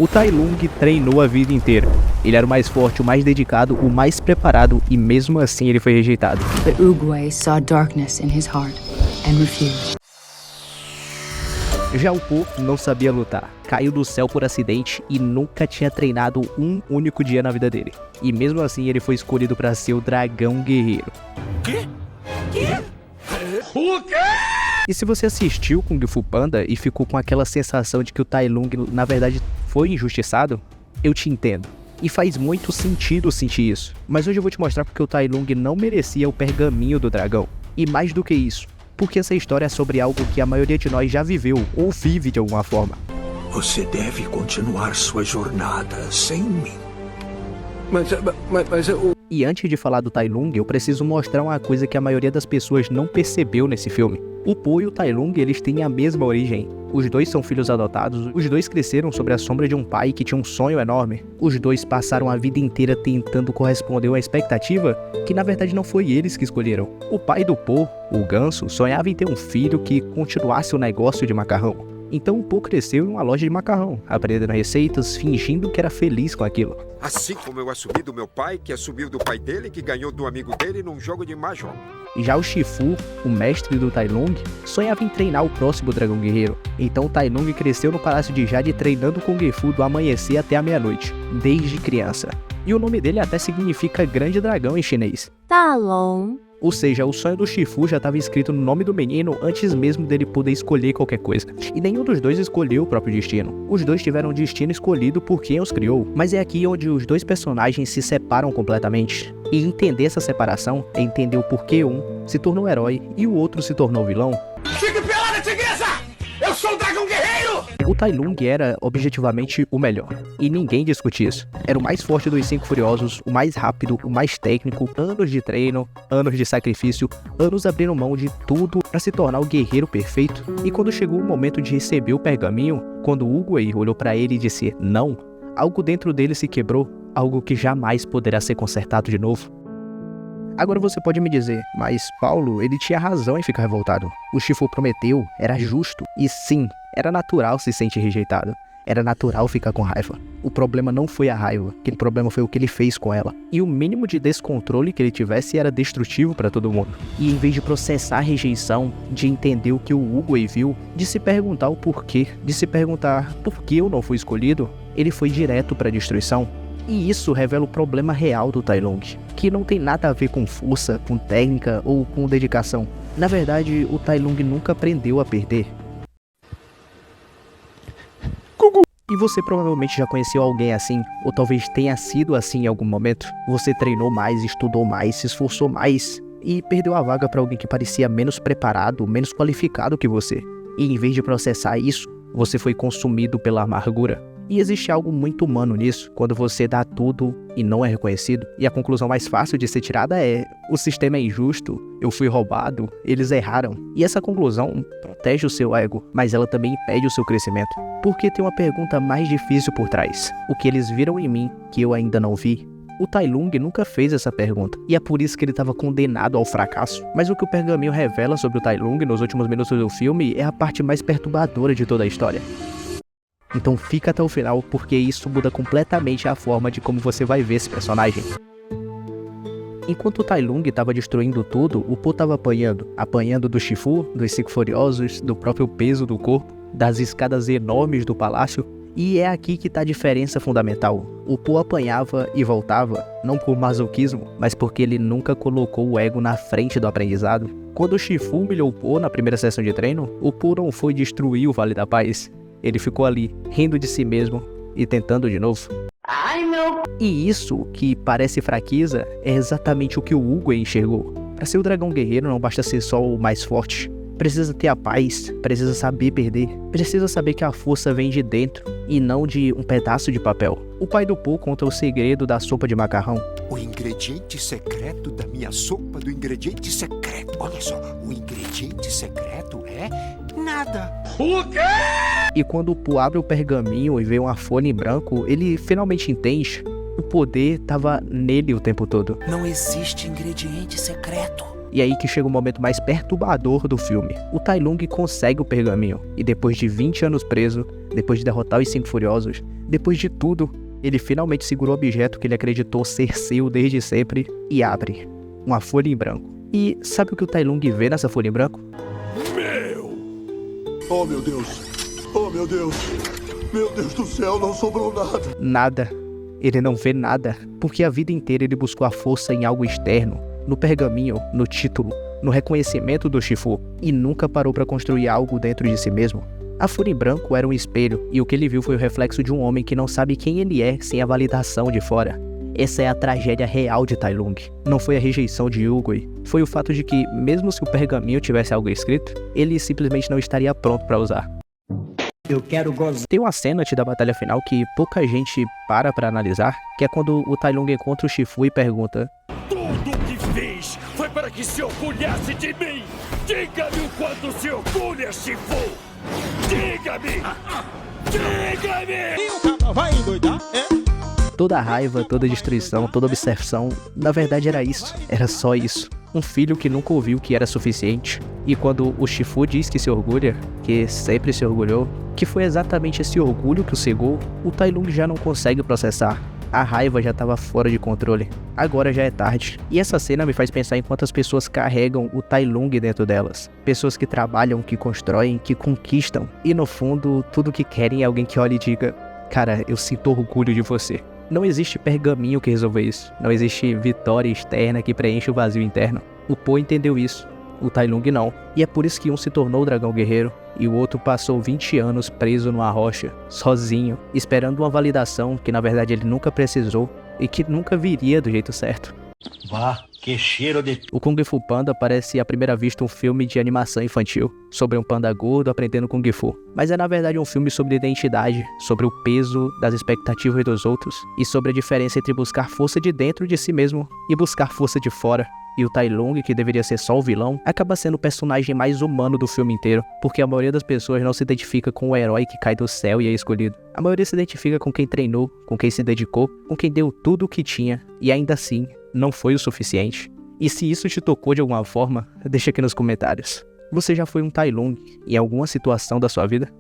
O Tai Lung treinou a vida inteira. Ele era o mais forte, o mais dedicado, o mais preparado e mesmo assim ele foi rejeitado. But Oogway saw darkness in his heart and refused. Já o Po não sabia lutar, caiu do céu por acidente e nunca tinha treinado um único dia na vida dele. E mesmo assim ele foi escolhido para ser o Dragão Guerreiro. Quê? O quê? E se você assistiu Kung Fu Panda e ficou com aquela sensação de que o Tai Lung na verdade foi injustiçado, eu te entendo. E faz muito sentido sentir isso. Mas hoje eu vou te mostrar porque o Tai Lung não merecia o pergaminho do dragão. E mais do que isso, porque essa história é sobre algo que a maioria de nós já viveu ou vive de alguma forma. Você deve continuar sua jornada sem mim. Mas eu... E antes de falar do Tai Lung, eu preciso mostrar uma coisa que a maioria das pessoas não percebeu nesse filme. O Po e o Tai Lung, eles têm a mesma origem. Os dois são filhos adotados, os dois cresceram sob a sombra de um pai que tinha um sonho enorme. Os dois passaram a vida inteira tentando corresponder a uma expectativa que na verdade não foi eles que escolheram. O pai do Po, o Ganso, sonhava em ter um filho que continuasse o negócio de macarrão. Então o Po cresceu em uma loja de macarrão, aprendendo receitas, fingindo que era feliz com aquilo. Assim como eu assumi do meu pai, que assumiu do pai dele, que ganhou do amigo dele num jogo de Mahjong. Já o Shifu, o mestre do Tai Lung, sonhava em treinar o próximo dragão guerreiro. Então o Tai Lung cresceu no Palácio de Jade treinando Kung Fu do amanhecer até a meia-noite, desde criança. E o nome dele até significa grande dragão em chinês. Ta Long. Ou seja, o sonho do Shifu já estava escrito no nome do menino antes mesmo dele poder escolher qualquer coisa. E nenhum dos dois escolheu o próprio destino. Os dois tiveram um destino escolhido por quem os criou. Mas é aqui onde os dois personagens se separam completamente. E entender essa separação é entender o porquê um se tornou herói e o outro se tornou vilão. Fique pelada, tigresa! Eu sou o Dragão Guerreiro! O Tai Lung era objetivamente o melhor, e ninguém discute isso. Era o mais forte dos 5 furiosos, o mais rápido, o mais técnico, anos de treino, anos de sacrifício, anos abrindo mão de tudo para se tornar o guerreiro perfeito. E quando chegou o momento de receber o pergaminho, quando Oogway olhou para ele e disse não, algo dentro dele se quebrou, algo que jamais poderá ser consertado de novo. Agora você pode me dizer, mas Paulo, ele tinha razão em ficar revoltado. O Shifu prometeu, era justo. E sim, era natural se sentir rejeitado. Era natural ficar com raiva. O problema não foi a raiva, aquele problema foi o que ele fez com ela. E o mínimo de descontrole que ele tivesse era destrutivo para todo mundo. E em vez de processar a rejeição, de entender o que o Oogway viu, de se perguntar o porquê, de se perguntar por que eu não fui escolhido, ele foi direto para a destruição. E isso revela o problema real do Tai Lung, que não tem nada a ver com força, com técnica ou com dedicação. Na verdade, o Tai Lung nunca aprendeu a perder. E você provavelmente já conheceu alguém assim, ou talvez tenha sido assim em algum momento. Você treinou mais, estudou mais, se esforçou mais e perdeu a vaga para alguém que parecia menos preparado, menos qualificado que você. E em vez de processar isso, você foi consumido pela amargura. E existe algo muito humano nisso, quando você dá tudo e não é reconhecido. E a conclusão mais fácil de ser tirada é: o sistema é injusto, eu fui roubado, eles erraram. E essa conclusão protege o seu ego, mas ela também impede o seu crescimento. Porque tem uma pergunta mais difícil por trás: o que eles viram em mim que eu ainda não vi? O Tai Lung nunca fez essa pergunta, e é por isso que ele estava condenado ao fracasso. Mas o que o pergaminho revela sobre o Tai Lung nos últimos minutos do filme é a parte mais perturbadora de toda a história. Então fica até o final, porque isso muda completamente a forma de como você vai ver esse personagem. Enquanto o Tai Lung estava destruindo tudo, o Po estava apanhando do Shifu, dos 5 furiosos, do próprio peso do corpo, das escadas enormes do palácio. E é aqui que está a diferença fundamental. O Po apanhava e voltava, não por masoquismo, mas porque ele nunca colocou o ego na frente do aprendizado. Quando o Shifu humilhou o Po na primeira sessão de treino, o Po não foi destruir o Vale da Paz. Ele ficou ali, rindo de si mesmo e tentando de novo. Ai, meu... E isso, que parece fraqueza, é exatamente o que o Oogway enxergou. Para ser o dragão guerreiro não basta ser só o mais forte. Precisa ter a paz, precisa saber perder, precisa saber que a força vem de dentro e não de um pedaço de papel. O pai do Po conta o segredo da sopa de macarrão. O ingrediente secreto da minha sopa do ingrediente secreto. Olha só, o ingrediente secreto é nada. O quê? E quando o Po abre o pergaminho e vê uma folha em branco, ele finalmente entende. O poder estava nele o tempo todo. Não existe ingrediente secreto. E aí que chega o momento mais perturbador do filme. O Tai Lung consegue o pergaminho, e depois de 20 anos preso, depois de derrotar os 5 furiosos, depois de tudo, ele finalmente segura o objeto que ele acreditou ser seu desde sempre e abre. Uma folha em branco. E sabe o que o Tai Lung vê nessa folha em branco? Meu! Oh, meu Deus! Oh, meu Deus! Meu Deus do céu, não sobrou nada! Nada. Ele não vê nada, porque a vida inteira ele buscou a força em algo externo, no pergaminho, no título, no reconhecimento do Shifu, e nunca parou para construir algo dentro de si mesmo. A folha em branco era um espelho, e o que ele viu foi o reflexo de um homem que não sabe quem ele é sem a validação de fora. Essa é a tragédia real de Tai Lung. Não foi a rejeição de Yugoi, foi o fato de que, mesmo se o pergaminho tivesse algo escrito, ele simplesmente não estaria pronto para usar. Eu quero gozar. Tem uma cena antes da batalha final que pouca gente para pra analisar, que é quando o Tai Lung encontra o Shifu e pergunta: Tudo o que fiz foi para que se orgulhasse de mim! Diga-me o quanto se orgulha, Shifu! Diga-me! Diga-me! E o cara vai endoidar, é? Toda a raiva, toda a destruição, toda a obsessão, na verdade era isso, era só isso. Um filho que nunca ouviu que era suficiente. E quando o Shifu diz que se orgulha, que sempre se orgulhou, que foi exatamente esse orgulho que o cegou, o Tai Lung já não consegue processar. A raiva já estava fora de controle. Agora já é tarde. E essa cena me faz pensar em quantas pessoas carregam o Tai Lung dentro delas. Pessoas que trabalham, que constroem, que conquistam. E no fundo, tudo que querem é alguém que olhe e diga: cara, eu sinto orgulho de você. Não existe pergaminho que resolva isso. Não existe vitória externa que preenche o vazio interno. O Po entendeu isso. O Tai Lung não. E é por isso que um se tornou o dragão guerreiro e o outro passou 20 anos preso numa rocha, sozinho, esperando uma validação que na verdade ele nunca precisou e que nunca viria do jeito certo. Vá, que cheiro de... O Kung Fu Panda parece à primeira vista um filme de animação infantil, sobre um panda gordo aprendendo Kung Fu. Mas é na verdade um filme sobre identidade, sobre o peso das expectativas dos outros e sobre a diferença entre buscar força de dentro de si mesmo e buscar força de fora. E o Tai Lung, que deveria ser só o vilão, acaba sendo o personagem mais humano do filme inteiro, porque a maioria das pessoas não se identifica com o herói que cai do céu e é escolhido. A maioria se identifica com quem treinou, com quem se dedicou, com quem deu tudo o que tinha e ainda assim não foi o suficiente. E se isso te tocou de alguma forma, deixa aqui nos comentários. Você já foi um Tai Lung em alguma situação da sua vida?